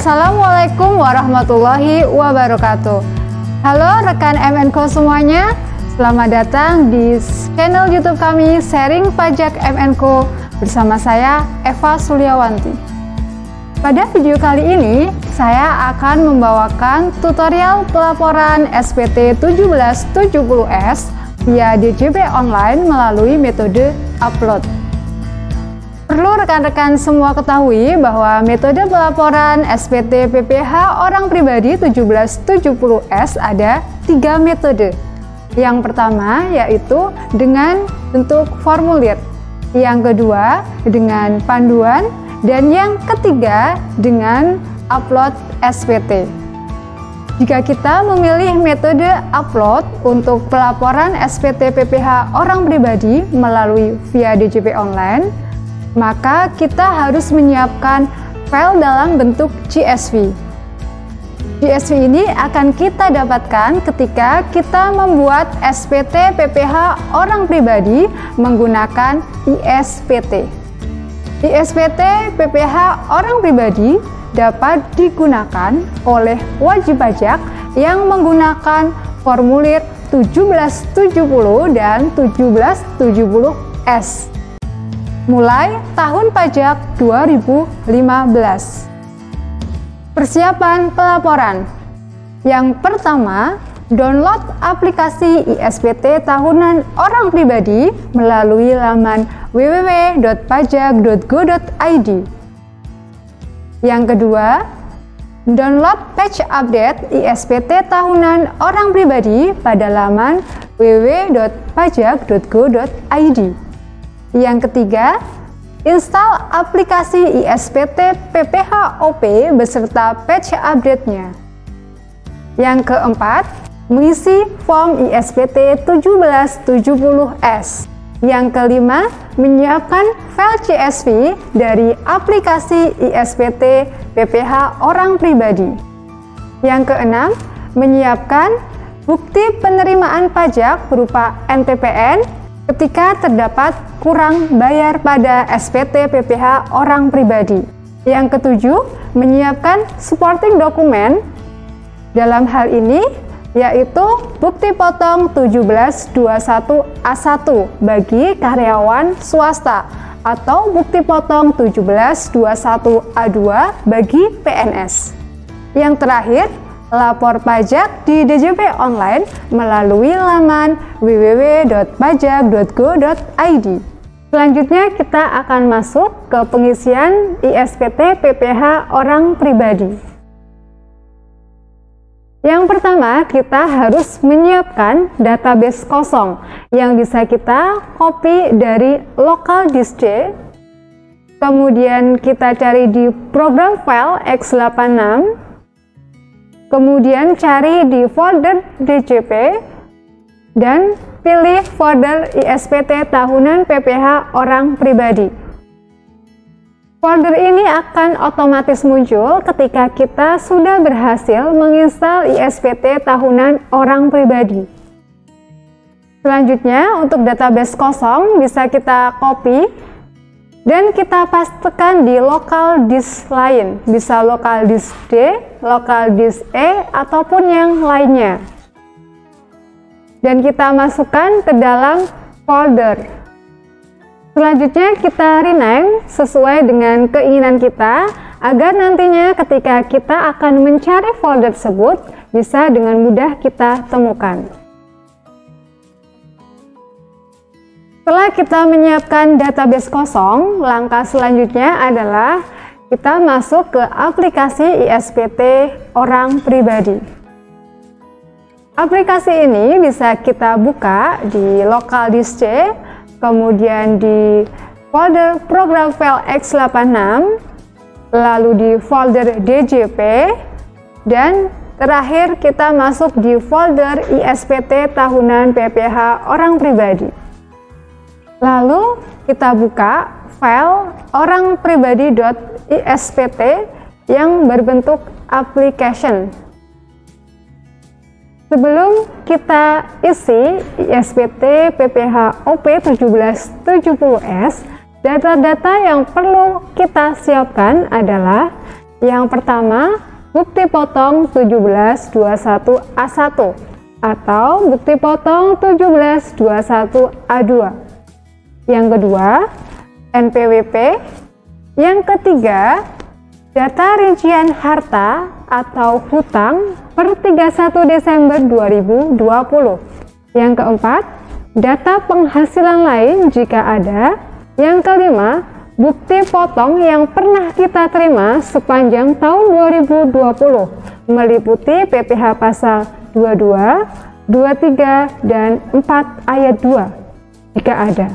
Assalamualaikum warahmatullahi wabarakatuh. Halo rekan MNCO semuanya, selamat datang di channel YouTube kami Sharing Pajak MNCO bersama saya Eva Suliawanti. Pada video kali ini, saya akan membawakan tutorial pelaporan SPT 1770S via DJP online melalui metode upload. Perlu rekan-rekan semua ketahui bahwa metode pelaporan SPT PPH orang pribadi 1770S ada 3 metode. Yang pertama yaitu dengan bentuk formulir, yang kedua dengan panduan, dan yang ketiga dengan upload SPT. Jika kita memilih metode upload untuk pelaporan SPT PPH orang pribadi melalui via DJP online, maka kita harus menyiapkan file dalam bentuk CSV. CSV ini akan kita dapatkan ketika kita membuat SPT PPH orang pribadi menggunakan ISPT. ISPT PPH orang pribadi dapat digunakan oleh wajib pajak yang menggunakan formulir 1770 dan 1770S. Mulai tahun pajak 2015. Persiapan pelaporan. Yang pertama, download aplikasi ISPT tahunan orang pribadi melalui laman www.pajak.go.id. Yang kedua, download batch update ISPT tahunan orang pribadi pada laman www.pajak.go.id. Yang ketiga, install aplikasi ISPT PPH OP beserta patch update-nya. Yang keempat, mengisi form ISPT 1770S. Yang kelima, menyiapkan file CSV dari aplikasi ISPT PPH orang pribadi. Yang keenam, menyiapkan bukti penerimaan pajak berupa NTPN ketika terdapat kurang bayar pada SPT PPH orang pribadi. Yang ketujuh, menyiapkan supporting dokumen. Dalam hal ini, yaitu bukti potong 1721A1 bagi karyawan swasta atau bukti potong 1721A2 bagi PNS. Yang terakhir, lapor pajak di DJP online melalui laman www.pajak.go.id. Selanjutnya kita akan masuk ke pengisian ISPT PPH orang pribadi. Yang pertama, kita harus menyiapkan database kosong yang bisa kita copy dari local disk C. Kemudian kita cari di program file x86. Kemudian cari di folder DJP dan pilih folder ISPT tahunan PPH orang pribadi. Folder ini akan otomatis muncul ketika kita sudah berhasil menginstal ISPT tahunan orang pribadi. Selanjutnya, untuk database kosong bisa kita copy dan kita pastekan di local disk lain, bisa local disk D, local disk E, ataupun yang lainnya. Dan kita masukkan ke dalam folder. Selanjutnya kita rename sesuai dengan keinginan kita, agar nantinya ketika kita akan mencari folder tersebut, bisa dengan mudah kita temukan. Setelah kita menyiapkan database kosong, langkah selanjutnya adalah kita masuk ke aplikasi ISPT orang pribadi. Aplikasi ini bisa kita buka di local disk C, kemudian di folder program file x86, lalu di folder DJP, dan terakhir kita masuk di folder ISPT tahunan PPH orang pribadi. Lalu kita buka file orangpribadi.ispt yang berbentuk application. Sebelum kita isi ISPT PPH OP 1770S, data-data yang perlu kita siapkan adalah Yang pertama, bukti potong 1721A1 atau bukti potong 1721A2. Yang kedua, NPWP. Yang ketiga, data rincian harta atau hutang per 31 Desember 2020. Yang keempat, data penghasilan lain jika ada. Yang kelima, bukti potong yang pernah kita terima sepanjang tahun 2020 meliputi PPh pasal 22, 23, dan 4 ayat 2 jika ada.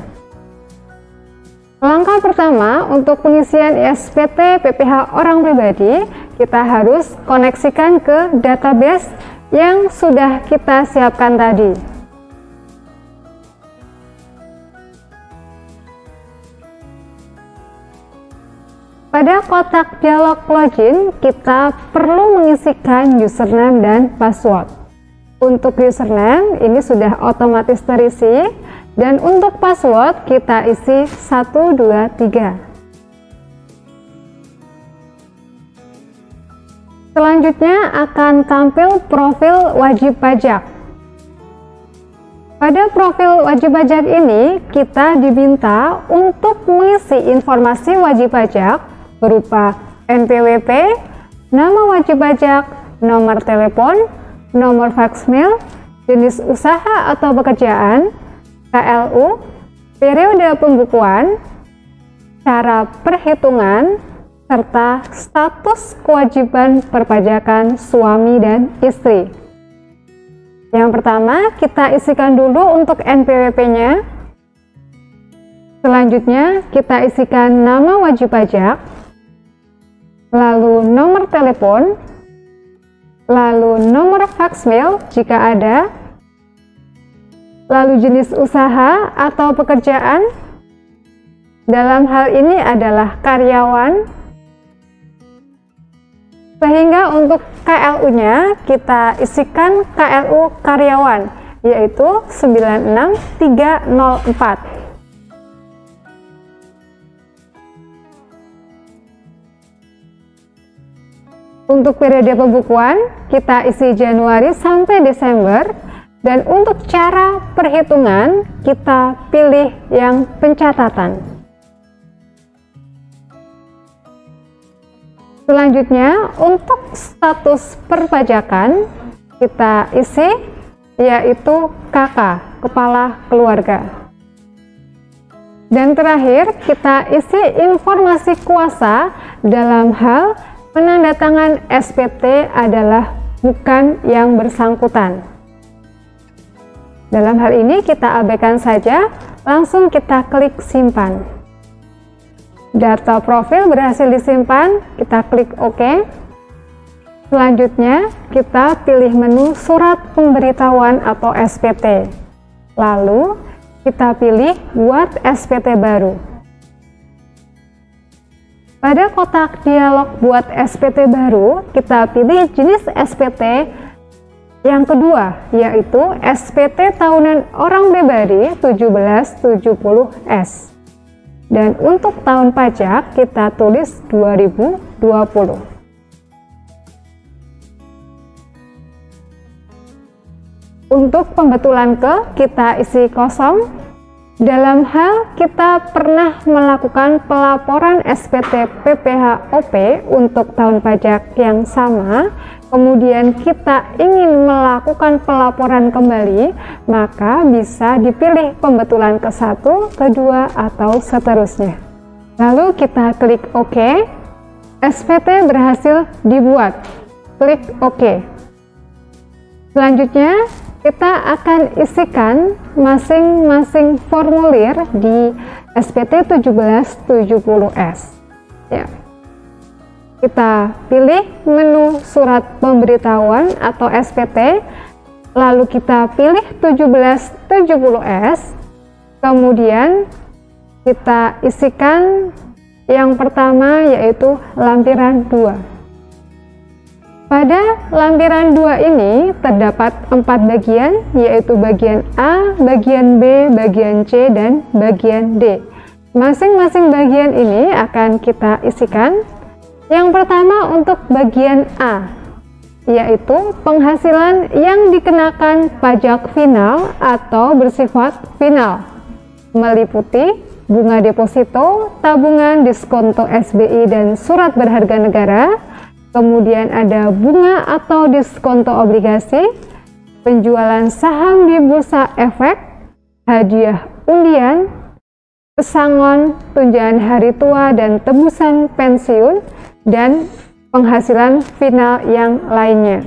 Langkah pertama untuk pengisian SPT PPh orang pribadi, kita harus koneksikan ke database yang sudah kita siapkan tadi. Pada kotak dialog login, kita perlu mengisikan username dan password. Untuk username, ini sudah otomatis terisi, dan untuk password, kita isi 123. Selanjutnya akan tampil profil wajib pajak. Pada profil wajib pajak ini, kita diminta untuk mengisi informasi wajib pajak berupa NPWP, nama wajib pajak, nomor telepon, nomor faksmil, jenis usaha atau pekerjaan, KLU, periode pembukuan, cara perhitungan, serta status kewajiban perpajakan suami dan istri. Yang pertama, kita isikan dulu untuk NPWP-nya. Selanjutnya, kita isikan nama wajib pajak, lalu nomor telepon, lalu nomor faksmil jika ada, lalu jenis usaha atau pekerjaan, dalam hal ini adalah karyawan, sehingga untuk KLU-nya kita isikan KLU karyawan, yaitu 96304. Untuk periode pembukuan, kita isi Januari sampai Desember, dan untuk cara perhitungan, kita pilih yang pencatatan. Selanjutnya, untuk status perpajakan, kita isi yaitu KK, Kepala Keluarga. Dan terakhir, kita isi informasi kuasa dalam hal penandatangan SPT adalah bukan yang bersangkutan. Dalam hal ini kita abaikan saja, langsung kita klik simpan. Data profil berhasil disimpan, kita klik OK. Selanjutnya, kita pilih menu surat pemberitahuan atau SPT. Lalu, kita pilih buat SPT baru. Pada kotak dialog buat SPT baru, kita pilih jenis SPT yang kedua, yaitu SPT tahunan orang pribadi 1770S. Dan untuk tahun pajak, kita tulis 2020. Untuk pembetulan kita isi kosong. Dalam hal kita pernah melakukan pelaporan SPT PPh OP untuk tahun pajak yang sama, kemudian kita ingin melakukan pelaporan kembali, maka bisa dipilih pembetulan ke-1, kedua, atau seterusnya. Lalu kita klik OK. SPT berhasil dibuat. Klik OK. Selanjutnya, kita akan isikan masing-masing formulir di SPT 1770S. Ya. Kita pilih menu surat pemberitahuan atau SPT, lalu kita pilih 1770S, kemudian kita isikan yang pertama yaitu lampiran 2. Pada lampiran 2 ini terdapat 4 bagian, yaitu bagian A, bagian B, bagian C, dan bagian D. Masing-masing bagian ini akan kita isikan. Yang pertama untuk bagian A, yaitu penghasilan yang dikenakan pajak final atau bersifat final, meliputi bunga deposito, tabungan, diskonto SBI dan surat berharga negara, kemudian ada bunga atau diskonto obligasi, penjualan saham di bursa efek, hadiah undian, pesangon, tunjangan hari tua dan tebusan pensiun, dan penghasilan final yang lainnya.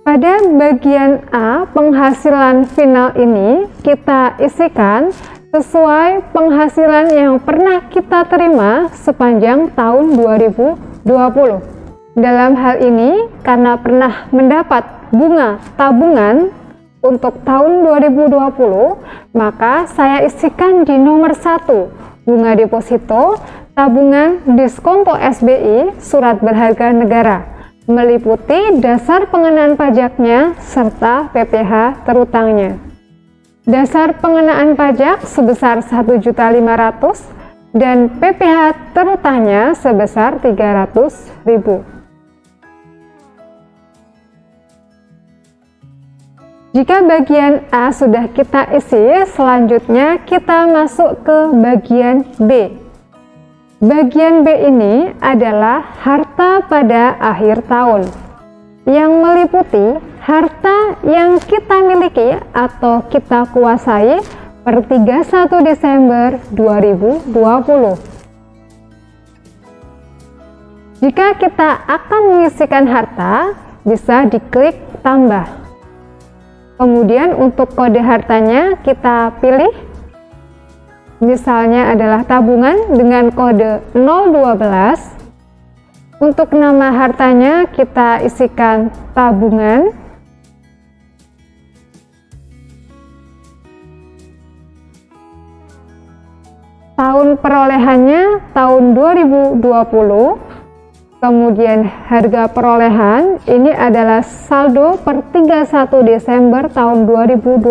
Pada bagian A, penghasilan final ini kita isikan sesuai penghasilan yang pernah kita terima sepanjang tahun 2020. Dalam hal ini, karena pernah mendapat bunga tabungan untuk tahun 2020, maka saya isikan di nomor 1, bunga deposito, tabungan, diskonto SBI, surat berharga negara, meliputi dasar pengenaan pajaknya serta PPh terutangnya. Dasar pengenaan pajak sebesar 1.500.000 dan PPh terutangnya sebesar 300.000. Jika bagian A sudah kita isi, selanjutnya kita masuk ke bagian B. Bagian B ini adalah harta pada akhir tahun, yang meliputi harta yang kita miliki atau kita kuasai per 31 Desember 2020. Jika kita akan mengisikan harta, bisa diklik tambah. Kemudian untuk kode hartanya kita pilih, misalnya adalah tabungan dengan kode 012. Untuk nama hartanya kita isikan tabungan. Tahun perolehannya tahun 2020. Kemudian harga perolehan ini adalah saldo per 31 Desember tahun 2020.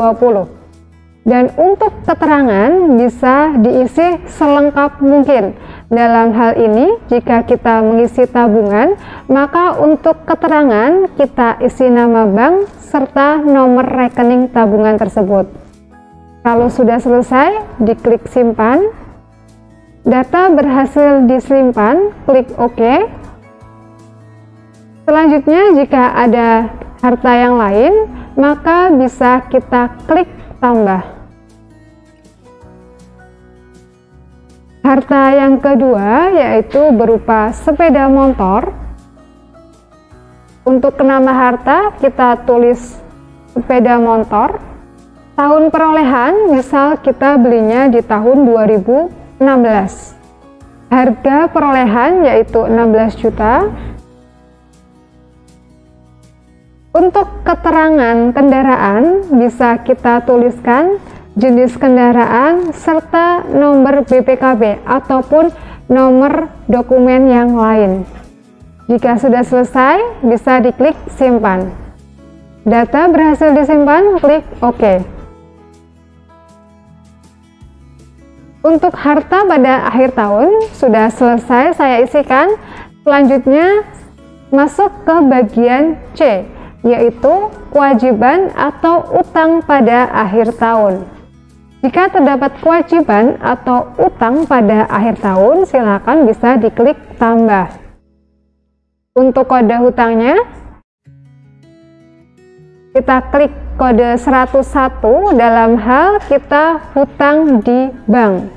Dan untuk keterangan bisa diisi selengkap mungkin. Dalam hal ini, jika kita mengisi tabungan, maka untuk keterangan kita isi nama bank serta nomor rekening tabungan tersebut. Kalau sudah selesai, diklik simpan. Data berhasil disimpan, klik OK. Selanjutnya, jika ada harta yang lain, maka bisa kita klik tambah. Harta yang kedua yaitu berupa sepeda motor. Untuk nama harta kita tulis sepeda motor. Tahun perolehan misal kita belinya di tahun 2016. Harga perolehan yaitu 16 juta. Untuk keterangan kendaraan bisa kita tuliskan jenis kendaraan serta nomor BPKB ataupun nomor dokumen yang lain. Jika sudah selesai, bisa diklik simpan. Data berhasil disimpan, klik OK. Untuk harta pada akhir tahun sudah selesai saya isikan. Selanjutnya masuk ke bagian C, yaitu kewajiban atau utang pada akhir tahun. Jika terdapat kewajiban atau utang pada akhir tahun, silakan bisa diklik tambah. Untuk kode hutangnya, kita klik kode 101 dalam hal kita hutang di bank.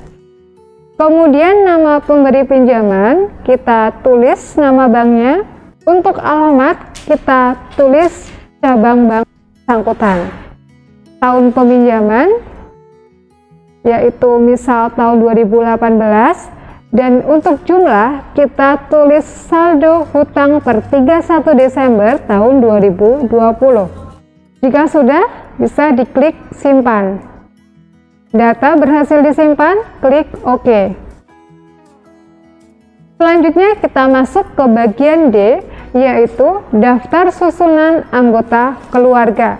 Kemudian nama pemberi pinjaman, kita tulis nama banknya. Untuk alamat, kita tulis cabang bank bersangkutan. Tahun peminjaman, yaitu misal tahun 2018. Dan untuk jumlah, kita tulis saldo hutang per 31 Desember tahun 2020. Jika sudah, bisa diklik simpan. Data berhasil disimpan, klik OK. Selanjutnya kita masuk ke bagian D, yaitu daftar susunan anggota keluarga.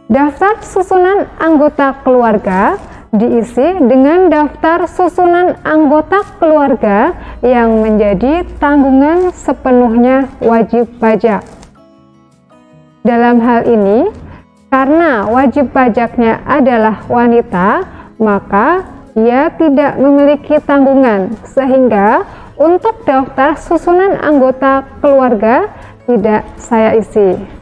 Daftar susunan anggota keluarga diisi dengan daftar susunan anggota keluarga yang menjadi tanggungan sepenuhnya wajib pajak. Dalam hal ini, karena wajib pajaknya adalah wanita, maka ia tidak memiliki tanggungan, sehingga untuk daftar susunan anggota keluarga tidak saya isi.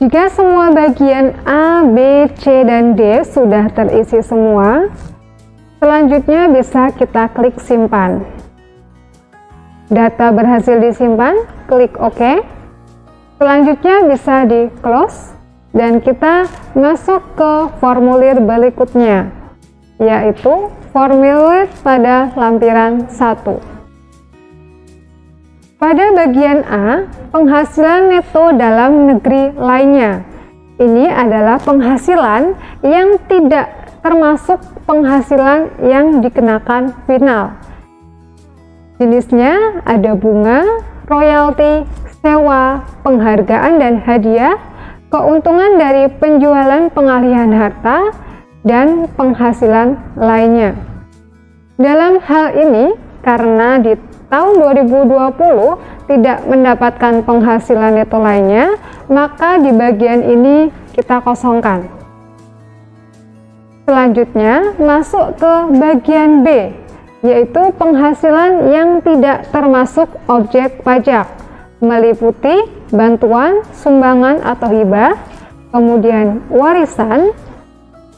Jika semua bagian A, B, C, dan D sudah terisi semua, selanjutnya bisa kita klik simpan. Data berhasil disimpan, klik OK. Selanjutnya bisa di close dan kita masuk ke formulir berikutnya, yaitu formulir pada lampiran 1. Pada bagian A, penghasilan neto dalam negeri lainnya. Ini adalah penghasilan yang tidak termasuk penghasilan yang dikenakan final. Jenisnya ada bunga, royalti, sewa, penghargaan dan hadiah, keuntungan dari penjualan pengalihan harta, dan penghasilan lainnya. Dalam hal ini, karena di tahun 2020 tidak mendapatkan penghasilan neto lainnya, maka di bagian ini kita kosongkan. Selanjutnya masuk ke bagian B, yaitu penghasilan yang tidak termasuk objek pajak, meliputi bantuan, sumbangan atau hibah, kemudian warisan,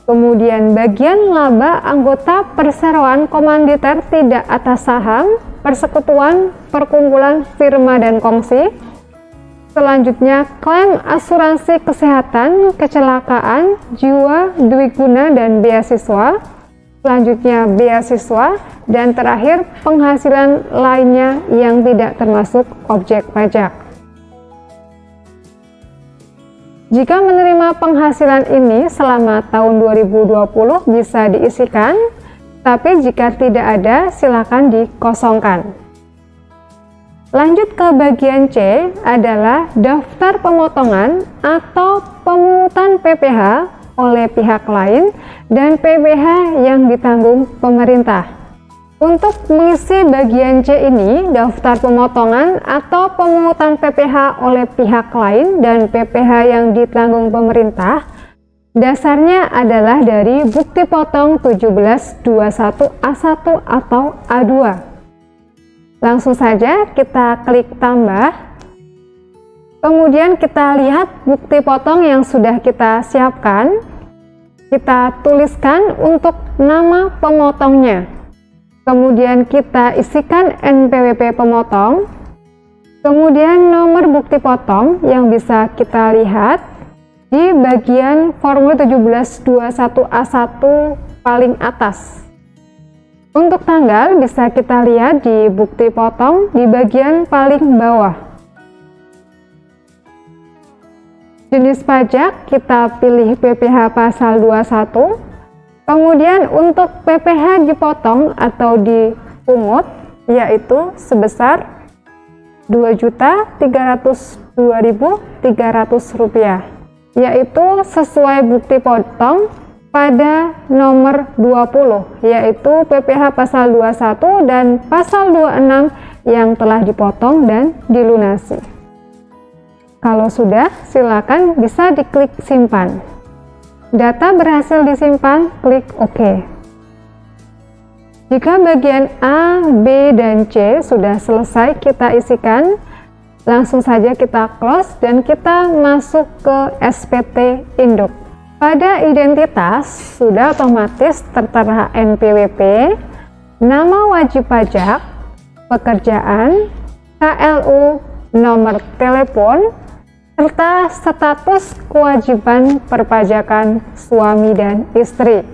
kemudian bagian laba anggota perseroan komanditer tidak atas saham, persekutuan, perkumpulan, firma, dan kongsi. Selanjutnya, klaim asuransi kesehatan, kecelakaan, jiwa, dwiguna, dan beasiswa. Selanjutnya, beasiswa. Dan terakhir, penghasilan lainnya yang tidak termasuk objek pajak. Jika menerima penghasilan ini selama tahun 2020 bisa diisikan, tapi jika tidak ada, silakan dikosongkan. Lanjut ke bagian C adalah daftar pemotongan atau pemungutan PPh oleh pihak lain dan PPh yang ditanggung pemerintah. Untuk mengisi bagian C ini, daftar pemotongan atau pemungutan PPh oleh pihak lain dan PPh yang ditanggung pemerintah, dasarnya adalah dari bukti potong 1721A1 atau A2. Langsung saja kita klik tambah. Kemudian kita lihat bukti potong yang sudah kita siapkan. Kita tuliskan untuk nama pemotongnya. Kemudian kita isikan NPWP pemotong. Kemudian nomor bukti potong yang bisa kita lihat di bagian formulir 1721A1 paling atas. Untuk tanggal bisa kita lihat di bukti potong di bagian paling bawah. Jenis pajak kita pilih PPh pasal 21. Kemudian untuk PPh dipotong atau dipungut yaitu sebesar Rp2.302.300, yaitu sesuai bukti potong pada nomor 20, yaitu PPh pasal 21 dan pasal 26 yang telah dipotong dan dilunasi. Kalau sudah, silakan bisa diklik simpan. Data berhasil disimpan, klik OK. Jika bagian A, B, dan C sudah selesai kita isikan, langsung saja kita close dan kita masuk ke SPT induk. Pada identitas sudah otomatis tertera NPWP, nama wajib pajak, pekerjaan, KLU, nomor telepon, serta status kewajiban perpajakan suami dan istri.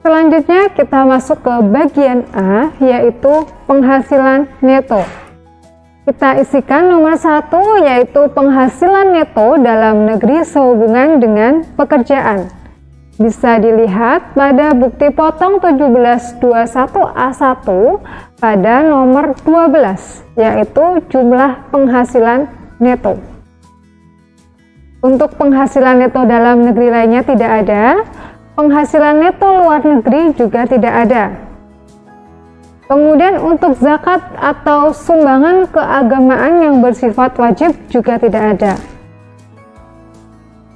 Selanjutnya kita masuk ke bagian A, yaitu penghasilan neto. Kita isikan nomor 1, yaitu penghasilan neto dalam negeri sehubungan dengan pekerjaan. Bisa dilihat pada bukti potong 1721A1 pada nomor 12, yaitu jumlah penghasilan neto. Untuk penghasilan neto dalam negeri lainnya tidak ada. penghasilan neto luar negeri juga tidak ada. Kemudian untuk zakat atau sumbangan keagamaan yang bersifat wajib juga tidak ada.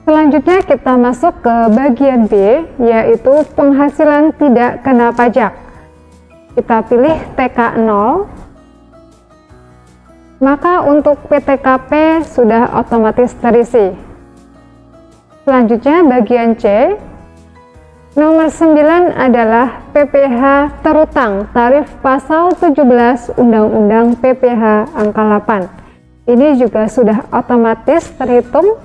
Selanjutnya kita masuk ke bagian B, yaitu penghasilan tidak kena pajak. Kita pilih TK 0. Maka untuk PTKP sudah otomatis terisi. Selanjutnya bagian C. Nomor 9 adalah PPh terutang tarif pasal 17 Undang-Undang PPh angka 8. Ini juga sudah otomatis terhitung.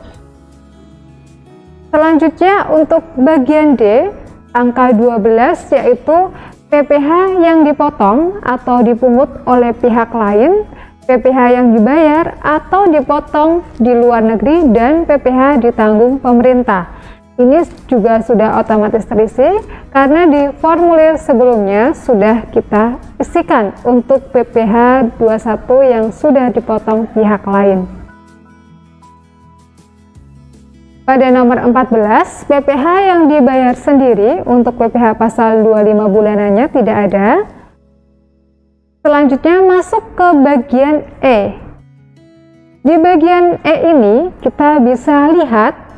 Selanjutnya untuk bagian D, angka 12, yaitu PPh yang dipotong atau dipungut oleh pihak lain, PPh yang dibayar atau dipotong di luar negeri, dan PPh ditanggung pemerintah. Ini juga sudah otomatis terisi karena di formulir sebelumnya sudah kita isikan untuk PPh 21 yang sudah dipotong pihak lain. Pada nomor 14, PPh yang dibayar sendiri untuk PPh pasal 25 bulanannya tidak ada. Selanjutnya masuk ke bagian E. Di bagian E ini kita bisa lihat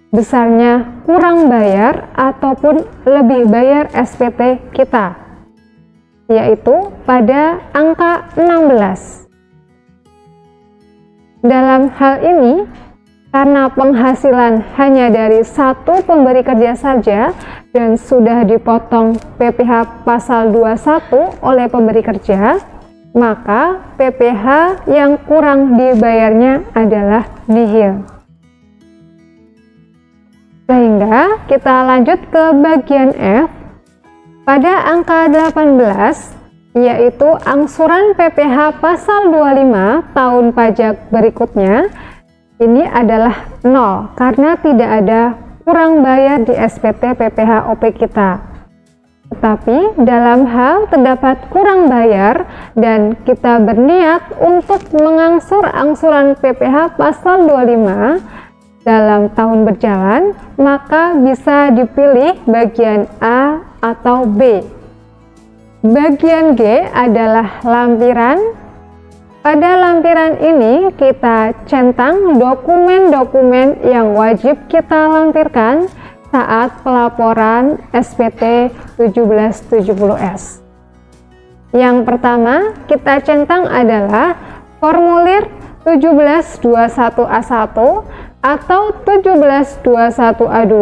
besarnya kurang bayar ataupun lebih bayar SPT kita, yaitu pada angka 16. Dalam hal ini, karena penghasilan hanya dari satu pemberi kerja saja dan sudah dipotong PPh pasal 21 oleh pemberi kerja, maka PPh yang kurang dibayarnya adalah nihil. Sehingga kita lanjut ke bagian F. Pada angka 18, yaitu angsuran PPh pasal 25 tahun pajak berikutnya, ini adalah 0 karena tidak ada kurang bayar di SPT PPh OP kita. Tetapi dalam hal terdapat kurang bayar dan kita berniat untuk mengangsur angsuran PPh pasal 25 dalam tahun berjalan, maka bisa dipilih bagian A atau B. Bagian G adalah lampiran. Pada lampiran ini kita centang dokumen-dokumen yang wajib kita lampirkan saat pelaporan SPT 1770S. Yang pertama kita centang adalah formulir 1721A1 atau 1721A2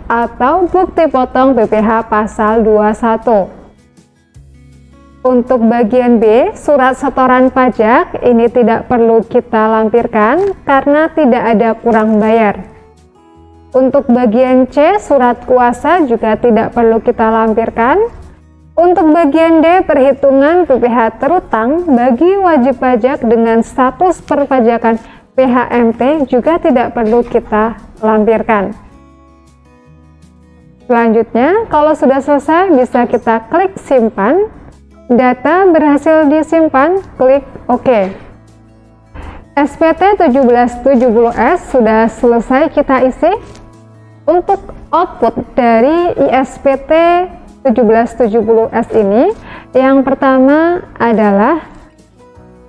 atau bukti potong PPh pasal 21. Untuk bagian B, surat setoran pajak ini tidak perlu kita lampirkan karena tidak ada kurang bayar. Untuk bagian C, surat kuasa juga tidak perlu kita lampirkan. Untuk bagian D, perhitungan PPh terutang bagi wajib pajak dengan status perpajakan PHMT juga tidak perlu kita lampirkan. Selanjutnya, kalau sudah selesai bisa kita klik simpan. Data berhasil disimpan, klik OK. SPT 1770S sudah selesai kita isi. Untuk output dari ISPT 1770S ini, yang pertama adalah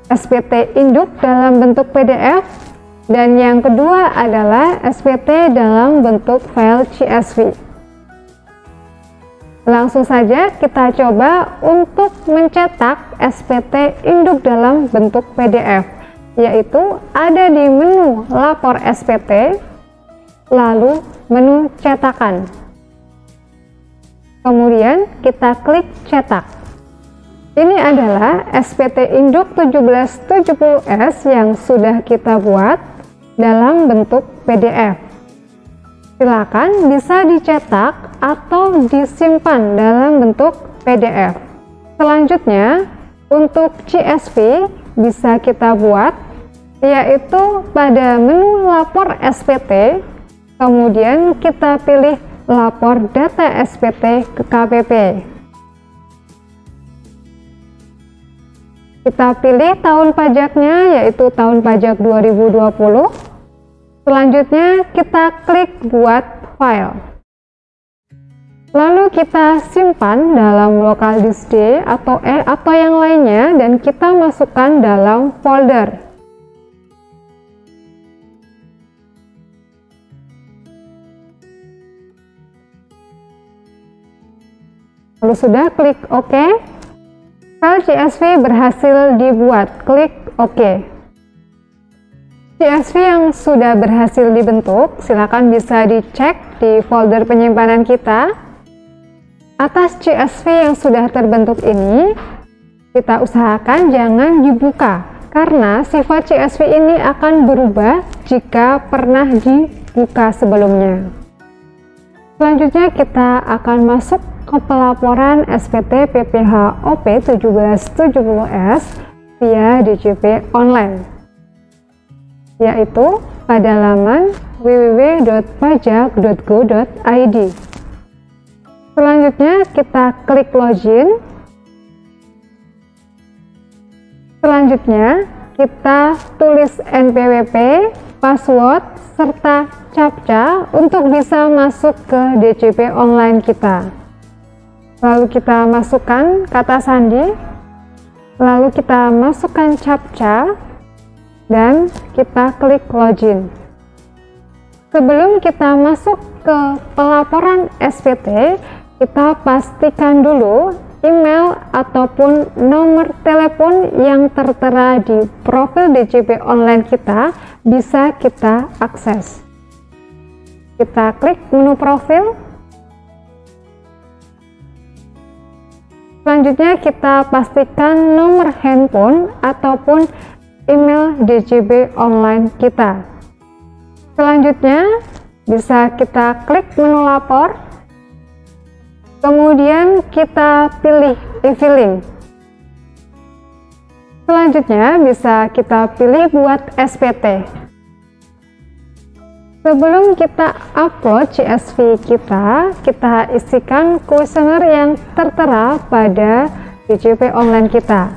SPT induk dalam bentuk PDF, dan yang kedua adalah SPT dalam bentuk file CSV. Langsung saja kita coba untuk mencetak SPT induk dalam bentuk PDF, yaitu ada di menu lapor SPT, lalu menu cetakan. Kemudian kita klik cetak. Ini adalah SPT induk 1770S yang sudah kita buat dalam bentuk PDF. Silakan bisa dicetak atau disimpan dalam bentuk PDF. Selanjutnya, untuk CSV bisa kita buat, yaitu pada menu lapor SPT, kemudian kita pilih lapor data SPT ke KPP. Kita pilih tahun pajaknya, yaitu tahun pajak 2020. Selanjutnya kita klik buat file. Lalu kita simpan dalam lokal disk D atau E atau yang lainnya dan kita masukkan dalam folder. Lalu sudah, klik OK. File CSV berhasil dibuat, klik OK. CSV yang sudah berhasil dibentuk, silakan bisa dicek di folder penyimpanan kita. Atas CSV yang sudah terbentuk ini, kita usahakan jangan dibuka, karena sifat CSV ini akan berubah jika pernah dibuka sebelumnya. Selanjutnya kita akan masuk ke pelaporan SPT PPh OP 1770S via DJP online, yaitu pada laman www.pajak.go.id. Selanjutnya kita klik login. Selanjutnya kita tulis NPWP, password, serta captcha untuk bisa masuk ke DJP online kita. Lalu kita masukkan kata sandi, lalu kita masukkan captcha, dan kita klik login. Sebelum kita masuk ke pelaporan SPT, kita pastikan dulu email ataupun nomor telepon yang tertera di profil DJP online kita bisa kita akses. Kita klik menu profil. Selanjutnya kita pastikan nomor handphone ataupun email DJP online kita. Selanjutnya bisa kita klik menu lapor. Kemudian kita pilih e-filing. Selanjutnya bisa kita pilih buat SPT. Sebelum kita upload CSV kita isikan kuesioner yang tertera pada DJP online kita.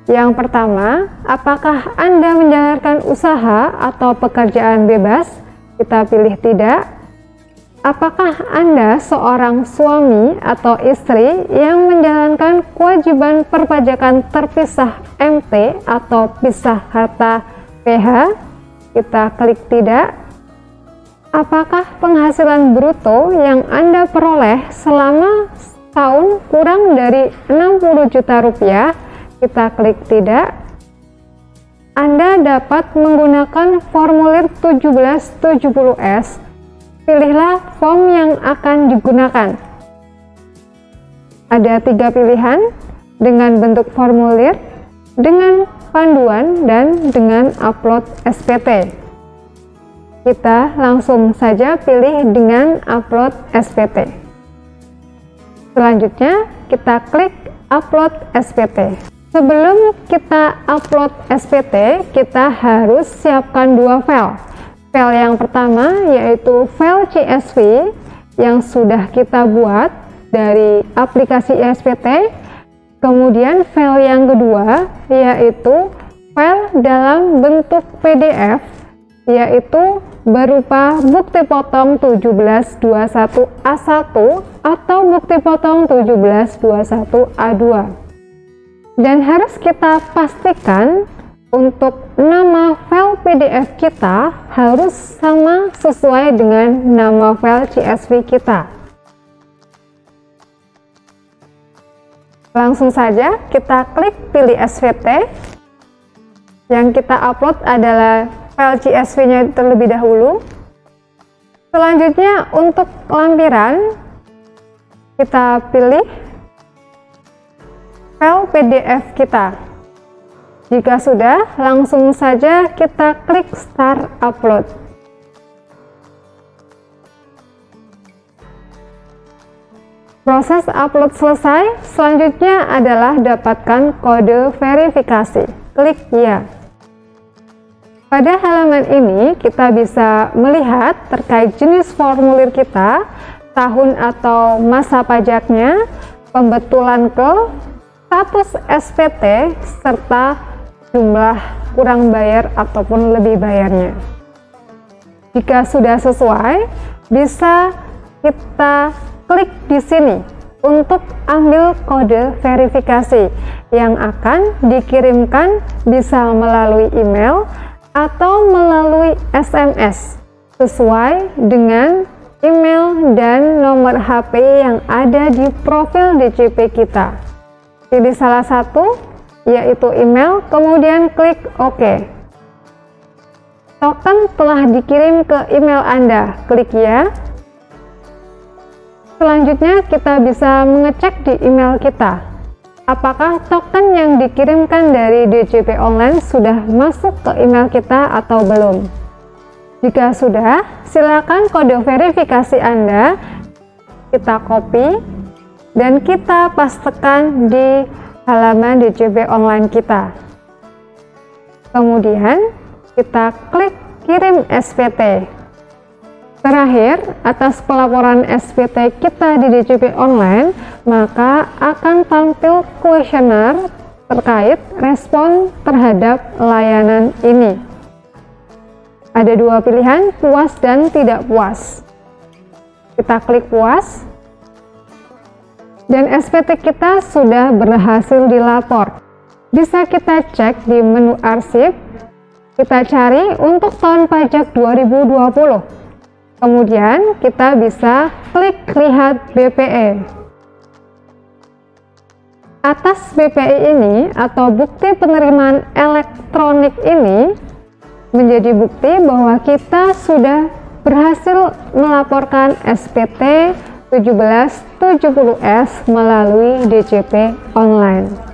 Yang pertama, apakah Anda menjalankan usaha atau pekerjaan bebas? Kita pilih tidak. Apakah Anda seorang suami atau istri yang menjalankan kewajiban perpajakan terpisah MT atau pisah harta PH? Kita klik tidak. Apakah penghasilan bruto yang Anda peroleh selama tahun kurang dari 60 juta rupiah? Kita klik tidak. Anda dapat menggunakan formulir 1770S. Pilihlah form yang akan digunakan. Ada 3 pilihan, dengan bentuk formulir, dengan panduan, dan dengan upload SPT. Kita langsung saja pilih dengan upload SPT. Selanjutnya kita klik upload SPT. Sebelum kita upload SPT, kita harus siapkan 2 file. File yang pertama yaitu file CSV yang sudah kita buat dari aplikasi SPT. Kemudian file yang kedua yaitu file dalam bentuk PDF, yaitu berupa bukti potong 1721A1 atau bukti potong 1721A2. Dan harus kita pastikan untuk nama file PDF kita harus sama sesuai dengan nama file CSV kita. Langsung saja kita klik pilih SPT. Yang kita upload adalah file CSV-nya terlebih dahulu. Selanjutnya untuk lampiran kita pilih file PDF kita. Jika sudah, langsung saja kita klik Start Upload. Proses upload selesai, selanjutnya adalah dapatkan kode verifikasi. Klik Ya. Pada halaman ini, kita bisa melihat terkait jenis formulir kita, tahun atau masa pajaknya, pembetulan ke, status SPT, serta jumlah kurang bayar ataupun lebih bayarnya. Jika sudah sesuai, bisa kita klik di sini untuk ambil kode verifikasi yang akan dikirimkan bisa melalui email atau melalui SMS sesuai dengan email dan nomor HP yang ada di profil DCP kita. Pilih salah satu, yaitu email, kemudian klik OK. Token telah dikirim ke email Anda, klik ya. Selanjutnya kita bisa mengecek di email kita, apakah token yang dikirimkan dari DCP Online sudah masuk ke email kita atau belum. Jika sudah, silakan kode verifikasi Anda kita copy dan kita pastekan di halaman DCP Online kita. Kemudian kita klik kirim SPT. Terakhir, atas pelaporan SPT kita di DCP Online, maka akan tampil kuesioner terkait respon terhadap layanan ini. Ada dua pilihan, puas dan tidak puas. Kita klik puas, dan SPT kita sudah berhasil dilapor. Bisa kita cek di menu arsip, kita cari untuk tahun pajak 2020. Kemudian kita bisa klik lihat BPE. Atas BPE ini atau bukti penerimaan elektronik ini menjadi bukti bahwa kita sudah berhasil melaporkan SPT 1770S melalui DCP Online.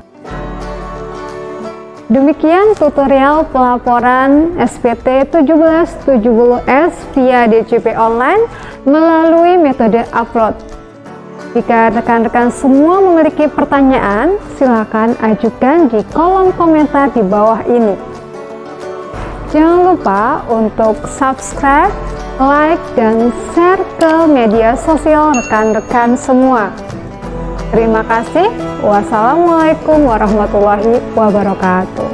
Demikian tutorial pelaporan SPT 1770S via DCP Online melalui metode upload. Jika rekan-rekan semua memiliki pertanyaan, silakan ajukan di kolom komentar di bawah ini. Jangan lupa untuk subscribe, like, dan share ke media sosial rekan-rekan semua. Terima kasih. Wassalamualaikum warahmatullahi wabarakatuh.